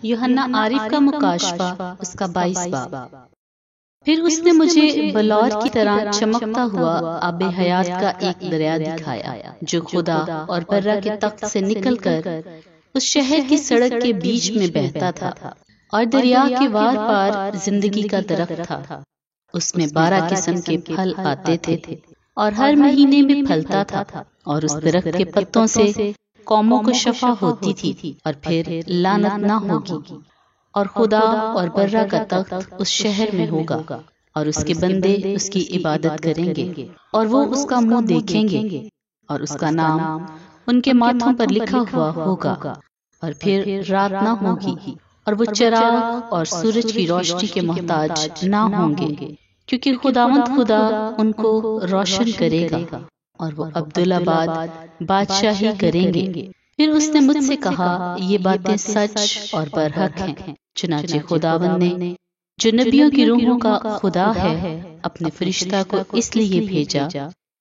یوحنا عارف کا مکاشفہ اس کا 22 باب۔ پھر اس نے مجھے بلور کی طرح چمکتا ہوا آب حیات کا ایک دریا دکھایا جو خدا اور برہ کے تخت سے نکل کر اس شہر کی سڑک کے بیچ میں بہتا تھا، اور دریا کے وار پار زندگی کا درخت تھا۔ اس میں 12 قسم کے پھل آتے تھے اور ہر مہینے میں پھلتا تھا، اور اس درخت کے پتوں سے قوموں کو شفا ہوتی تھی اور پھر لعنت نہ ہوگی، اور خدا اور برہ کا تخت اس شہر میں ہوگا، اور اس کے بندے اس کی عبادت کریں گے، اور وہ اس کا منہ دیکھیں گے، اور اس کا نام ان کے ماتھوں پر لکھا ہوا ہوگا، اور پھر رات نہ ہوگی، اور وہ چراغ اور سورج کی روشنی کے محتاج نہ ہوں گے، کیونکہ خداوند خدا ان کو روشن کرے گا، اور وہ عبدالآباد بادشاہی کریں گے۔ پھر اس نے مجھ سے کہا، یہ باتیں سچ اور برحق ہیں۔ چنانچہ خداوند نے جو نبیوں کی روحوں کا خدا ہے اپنے فرشتہ کو اس لیے بھیجا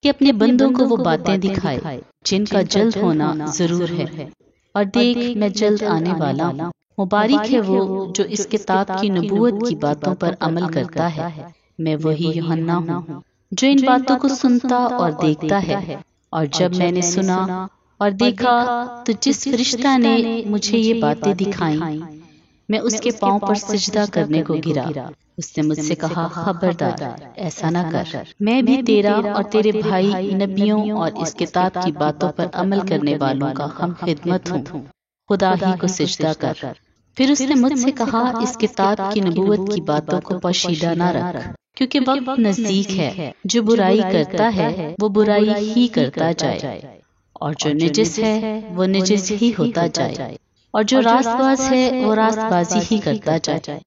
کہ اپنے بندوں کو وہ باتیں دکھائے جن کا جلد ہونا ضرور ہے، اور دیکھ میں جلد آنے والا ہوں۔ مبارک ہے وہ جو اس کتاب کی نبوت کی باتوں پر عمل کرتا ہے۔ میں وہی یوحنا ہوں جو ان باتوں کو سنتا اور دیکھتا ہے، اور جب میں نے سنا اور دیکھا تو جس فرشتہ نے مجھے یہ باتیں دکھائیں میں اس کے پاؤں پر سجدہ کرنے کو گرا۔ اس نے مجھ سے کہا، خبردار ایسا نہ کر، میں بھی تیرا اور تیرے بھائی نبیوں اور اس کتاب کی باتوں پر عمل کرنے والوں کا ہم خدمت ہوں، خدا ہی کو سجدہ کر۔ پھر اس نے مجھ سے کہا، اس کتاب کی نبوت کی باتوں کو پوشیدہ نہ رکھ، کیونکہ وقت نزدیک ہے۔ جو برائی کرتا ہے وہ برائی ہی کرتا جائے، اور جو نجس ہے وہ نجس ہی ہوتا جائے، اور جو راست باز ہے وہ راست بازی ہی کرتا جائے،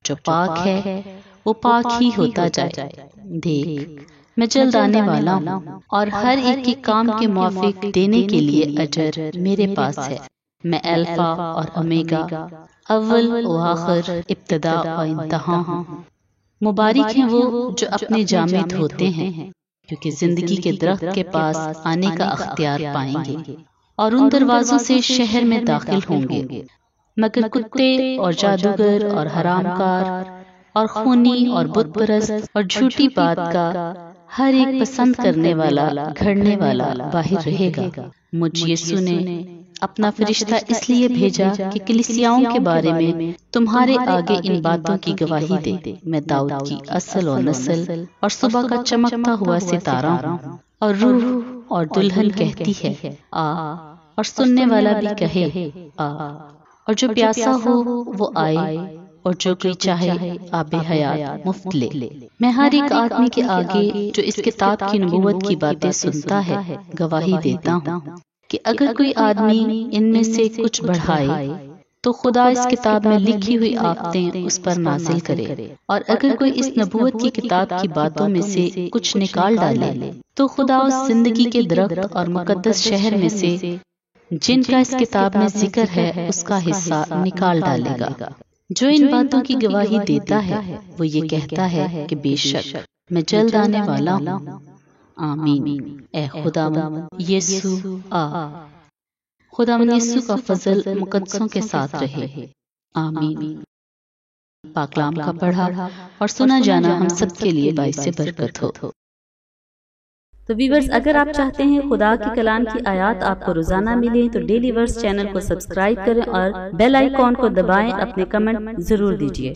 جو پاک ہے وہ پاک ہی ہوتا جائے۔ دیکھ میں جلد آنے والا ہوں، اور ہر ایک کے کام کے موافق دینے کے لیے اجر میرے پاس ہے۔ میں الفا اور اومیگا، اول و آخر، ابتدا و انتہا ہوں۔ مبارک ہیں وہ جو اپنے جامے دھوتے ہیں، کیونکہ زندگی کے درخت کے پاس آنے کا اختیار پائیں گے، اور ان دروازوں سے شہر میں داخل ہوں گے۔ مگر کتے اور جادوگر اور حرام کار اور خونی اور بت پرست اور جھوٹی بات کا ہر ایک پسند کرنے والا گھڑنے والا باہر رہے گا۔ مجھ یسوع نے اپنا فرشتہ اس لیے بھیجا کہ کلیسیاؤں کے بارے میں تمہارے آگے ان باتوں کی گواہی دے۔ میں داؤد کی اصل و نسل اور صبح کا چمکتا ہوا ستارہ ہوں، اور روح اور دلہن کہتی ہے آ، اور سننے والا بھی کہے آ، اور جو پیاسا ہو وہ آئے، اور جو کوئی چاہے آب حیات مفت لے۔ میں ہر ایک آدمی کے آگے جو اس کتاب کی نبوت کی باتیں سنتا ہے گواہی دیتا ہوں کہ اگر کوئی آدمی ان میں سے کچھ بڑھائے تو خدا اس کتاب میں لکھی ہوئی آفتیں اس پر نازل کرے، اور اگر کوئی اس نبوت کی کتاب کی باتوں میں سے کچھ نکال ڈالے تو خدا اس زندگی کے درخت اور مقدس شہر میں سے جن کا اس کتاب میں ذکر ہے اس کا حصہ نکال ڈالے گا۔ جو ان باتوں کی گواہی دیتا ہے وہ یہ کہتا ہے کہ بے شک میں جلد آنے والا ہوں۔ آمین۔ اے خداوند یسوع آ۔ خداوند یسوع کا فضل مقدسوں کے ساتھ رہے۔ آمین۔ پاک کلام کا پڑھا اور سنا جانا ہم سب کے لیے باعث برکت ہو۔ تو ویورز، اگر آپ چاہتے ہیں خدا کی کلام کی آیات آپ کو روزانہ ملیں تو ڈیلی ورس چینل کو سبسکرائب کریں اور بیل آئیکن کو دبائیں۔ اپنے کمنٹ ضرور دیجیے۔